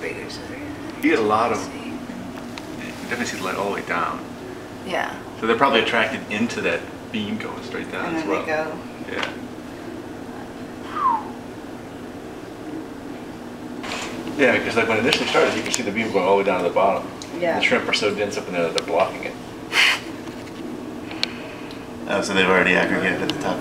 bigger. So you get a lot of, you definitely see the light all the way down. yeah. So they're probably attracted into that beam going straight down And as then well. they go. Yeah. Yeah, because like when it initially started, you can see the beam going all the way down to the bottom. Yeah. The shrimp are so dense up in there that they're blocking it. Oh, so they've already aggregated at the top.